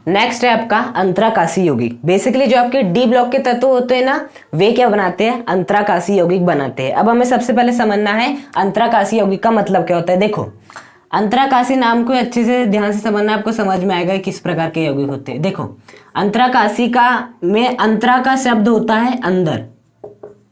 Next है आपका अंतराकाशी यौगिक। बेसिकली जो आपके डी ब्लॉक के तत्व होते हैं ना, वे क्या बनाते हैं, अंतराकाशी यौगिक बनाते हैं। अब हमें सबसे पहले समझना है अंतराकाशी यौगिक का मतलब क्या होता है। देखो, अंतराकाशी नाम को अच्छे से ध्यान से समझना, आपको समझ में आएगा किस प्रकार के यौगिक होते हैं। देखो, अंतराकाशी का में अंतरा का शब्द होता है अंदर,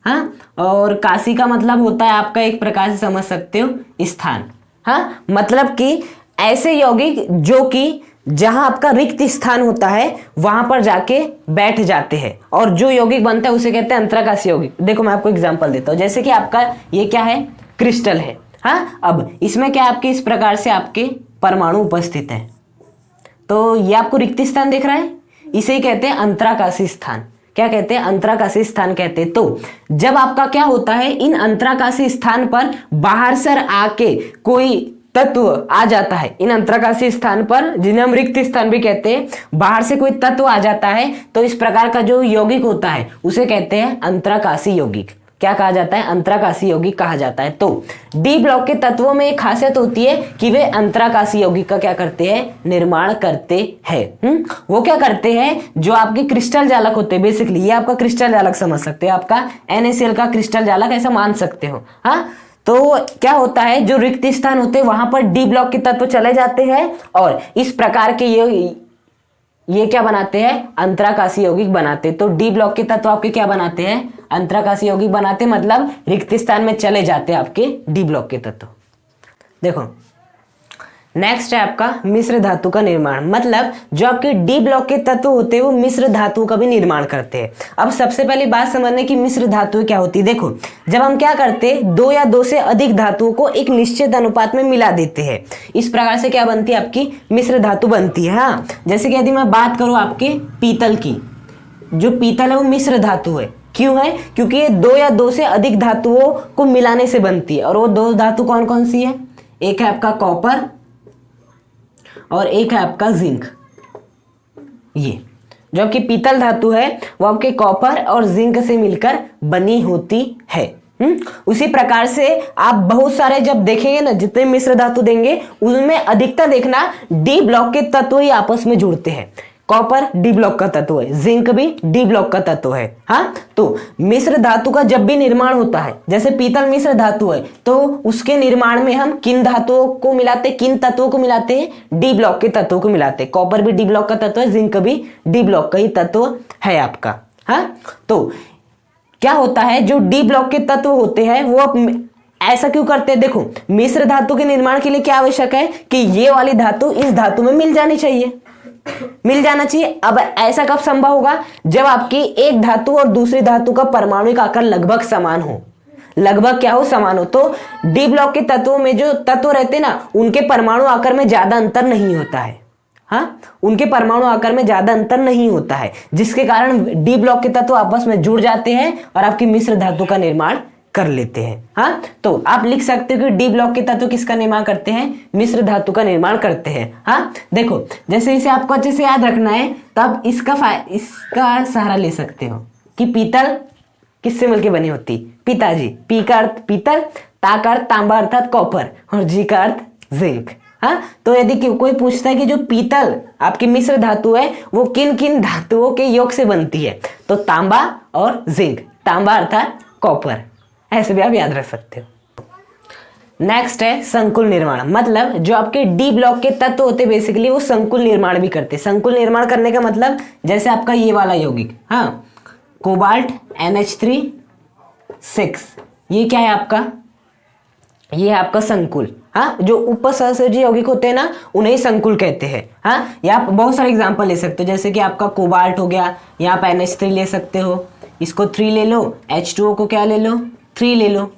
हाँ, और काशी का मतलब होता है आपका, एक प्रकार से समझ सकते हो, स्थान। हाँ, मतलब कि ऐसे यौगिक जो कि जहां आपका रिक्त स्थान होता है वहां पर जाके बैठ जाते हैं, और जो यौगिक बनता है उसे कहते हैं अंतराकाशी यौगिक। देखो मैं आपको एग्जांपल देता हूं, जैसे कि आपका ये क्या है, क्रिस्टल है। हाँ, अब इसमें क्या आपके इस प्रकार से आपके परमाणु उपस्थित है, तो ये आपको रिक्त स्थान दिख रहा है, इसे ही कहते हैं अंतराकाशी स्थान। क्या कहते हैं, अंतराकाशी स्थान कहते हैं। तो जब आपका क्या होता है, इन अंतराकाशी स्थान पर बाहर से आके कोई तत्व आ जाता है, इन अंतराकाशी स्थान पर, जिन्हें हम रिक्त स्थान भी कहते हैं, बाहर से कोई तत्व आ जाता है, तो इस प्रकार का जो यौगिक होता है उसे कहते हैं अंतराकाशी यौगिक। क्या कहा जाता है, अंतराकाशी यौगिक कहा जाता है। तो डी ब्लॉक के तत्वों में एक खासियत होती है कि वे अंतराकाशी यौगिक का क्या करते हैं, निर्माण करते हैं। वो क्या करते हैं, जो आपके क्रिस्टल जालक होते हैं, बेसिकली ये आपका क्रिस्टल जालक समझ सकते हो, आपका NaCl का क्रिस्टल जालक ऐसा मान सकते हो। हाँ, तो क्या होता है, जो रिक्त स्थान होते हैं वहां पर डी ब्लॉक के तत्व चले जाते हैं, और इस प्रकार के ये क्या बनाते हैं, अंतराकाशी यौगिक बनाते हैं। तो डी ब्लॉक के तत्व आपके क्या बनाते हैं, अंतराकाशी यौगिक बनाते हैं, मतलब रिक्त स्थान में चले जाते हैं आपके डी ब्लॉक के तत्व। देखो, नेक्स्ट है आपका मिश्र धातु का निर्माण। मतलब जो आपके डी ब्लॉक के तत्व होते हैं वो मिश्र धातु का भी निर्माण करते हैं। अब सबसे पहली बात समझने की, मिश्र धातु क्या होती है। देखो, जब हम क्या करते हैं, दो या दो से अधिक धातुओं को एक निश्चित अनुपात में मिला देते हैं, इस प्रकार से क्या बनती है, आपकी मिश्र धातु बनती है। हाँ, जैसे कि यदि मैं बात करूं आपके पीतल की, जो पीतल है वो मिश्र धातु है। क्यों है, क्योंकि ये दो या दो से अधिक धातुओं को मिलाने से बनती है। और वो दो धातु कौन कौन सी है, एक है आपका कॉपर और एक है आपका जिंक। ये जो आपकी पीतल धातु है वो आपके कॉपर और जिंक से मिलकर बनी होती है। उसी प्रकार से आप बहुत सारे जब देखेंगे ना, जितने मिश्र धातु देंगे उनमें अधिकतर देखना डी ब्लॉक के तत्व ही आपस में जुड़ते हैं। कॉपर डी ब्लॉक का तत्व है, जिंक भी डी ब्लॉक का तत्व है। हाँ, तो मिश्र धातु का जब भी निर्माण होता है, जैसे पीतल मिश्र धातु है, तो उसके निर्माण में हम किन धातुओं को मिलाते, किन तत्वों को मिलाते हैं, डी ब्लॉक के तत्वों को मिलाते हैं। कॉपर भी डी ब्लॉक का तत्व है, जिंक भी डी ब्लॉक का ही तत्व है आपका। हाँ, तो क्या होता है, जो डी ब्लॉक के तत्व होते हैं वो ऐसा क्यों करते हैं। देखो, मिश्र धातु के निर्माण के लिए क्या आवश्यक है कि ये वाली धातु इस धातु में मिल जानी चाहिए, मिल जाना चाहिए। अब ऐसा कब संभव होगा, जब आपकी एक धातु और दूसरी धातु का परमाणुिक आकार लगभग समान हो, लगभग क्या हो, समान हो। तो डी ब्लॉक के तत्वों में जो तत्व रहते हैं ना, उनके परमाणु आकार में ज्यादा अंतर नहीं होता है। हाँ, उनके परमाणु आकार में ज्यादा अंतर नहीं होता है, जिसके कारण डी ब्लॉक के तत्व आपस में जुड़ जाते हैं और आपकी मिश्र धातु का निर्माण कर लेते हैं। हाँ, तो आप लिख सकते हो कि डी ब्लॉक के तत्व किसका निर्माण करते हैं, मिश्र धातु का निर्माण करते हैं। हाँ, देखो, जैसे इसे आपको अच्छे से याद रखना है, तब इसका सहारा ले सकते हो कि पीतल किससे मिलकर बनी होती, पिताजी, पी का अर्थ पीतल, ता का अर्थ तांबा अर्थात कॉपर, और जी का अर्थ जिंक। हाँ, तो यदि कोई पूछता है कि जो पीतल आपकी मिश्र धातु है वो किन किन धातुओं के योग से बनती है, तो तांबा और जिंक, तांबा अर्थात कॉपर, ऐसे भी आप याद रख सकते हो। नेक्स्ट है संकुल निर्माण। मतलब जो आपके डी ब्लॉक के तत्व होते हैं बेसिकली वो संकुल निर्माण भी करते हैं। संकुल निर्माण करने का मतलब जैसे आपका ये वाला यौगिक, हाँ, कोबाल्ट NH3 6, ये क्या है आपका, ये है आपका संकुल। हाँ, जो उपसहसर्जी यौगिक होते हैं ना उन्हें संकुल कहते हैं। हाँ, यहाँ आप बहुत सारे एग्जांपल ले सकते हो, जैसे कि आपका कोबाल्ट हो गया, यहाँ पे NH3 ले सकते हो, इसको 3 ले लो, H2O को क्या ले लो, 3 ले लो,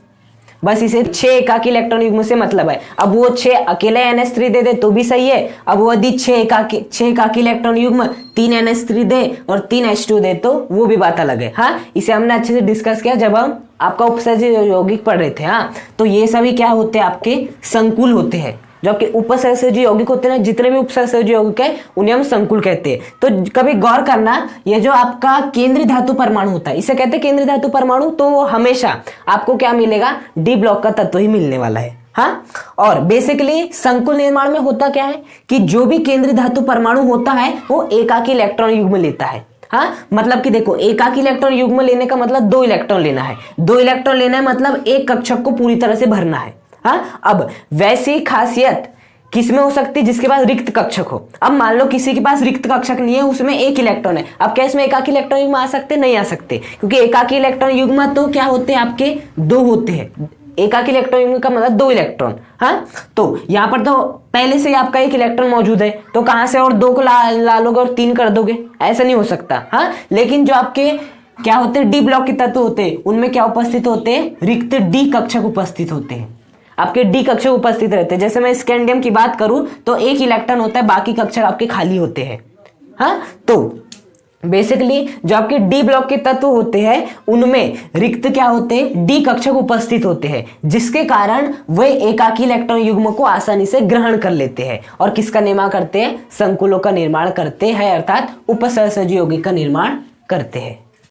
बस इसे 6 एकाकी इलेक्ट्रॉन युग्म से मतलब है। अब वो 6 अकेले NH3 दे दे तो भी सही है, अब वो यदि 6 एकाकी इलेक्ट्रॉन युग्म 3 NH3 दे और 3 H2 दे तो वो भी बात अलग है। हाँ, इसे हमने अच्छे से डिस्कस किया जब हम आपका उपसर्जी यौगिक पढ़ रहे थे। हाँ, तो ये सभी क्या होते हैं, आपके संकुल होते हैं। जो आपके उपसहसर्जी यौगिक होते हैं ना, जितने भी उपसहसर्जी यौगिक है उन्हें हम संकुल कहते हैं। तो कभी गौर करना, ये जो आपका केंद्रीय धातु परमाणु होता है इसे कहते हैं केंद्रीय धातु परमाणु, तो हमेशा आपको क्या मिलेगा, डी ब्लॉक का तत्व ही मिलने वाला है। हाँ, और बेसिकली संकुल निर्माण में होता क्या है कि जो भी केंद्रीय धातु परमाणु होता है वो एकाकी इलेक्ट्रॉन युग्म लेता है। हाँ, मतलब कि देखो एकाकी इलेक्ट्रॉन युग्म लेने का मतलब 2 इलेक्ट्रॉन लेना है, 2 इलेक्ट्रॉन लेना है मतलब एक कक्षक को पूरी तरह से भरना है। हाँ, अब वैसी खासियत किसमें हो सकती है, जिसके पास रिक्त कक्षक हो। अब मान लो किसी के पास रिक्त कक्षक नहीं है, उसमें एक इलेक्ट्रॉन है, अब क्या इसमें एकाकी इलेक्ट्रॉन युग्म आ सकते? नहीं आ सकते, क्योंकि एकाकी इलेक्ट्रॉन युग्म तो क्या होते हैं आपके 2 होते हैं। एकाकी इलेक्ट्रॉन युग्म का मतलब 2 इलेक्ट्रॉन। हाँ, तो यहाँ पर तो पहले से ही आपका एक इलेक्ट्रॉन मौजूद है, तो कहां से और 2 को ला लोगे और 3 कर दोगे? ऐसा नहीं हो सकता। हाँ, लेकिन जो आपके क्या होते हैं डी ब्लॉक के तत्व होते हैं, उनमें क्या उपस्थित होते हैं? रिक्त डी कक्षक उपस्थित होते हैं। आपके डी कक्षक उपस्थित रहते हैं। जैसे मैं स्कैंडियम की बात करूं तो एक इलेक्ट्रॉन होता है, बाकी कक्षक आपके खाली होते हैं। हाँ, तो बेसिकली जो आपके डी ब्लॉक के तत्व होते हैं उनमें रिक्त क्या होते हैं? डी कक्षक उपस्थित होते हैं, जिसके कारण वे एकाकी इलेक्ट्रॉन युग्म को आसानी से ग्रहण कर लेते हैं और किसका निर्माण करते हैं? संकुलों का निर्माण करते हैं, अर्थात उपसहसंयोगी यौगिक का निर्माण करते हैं।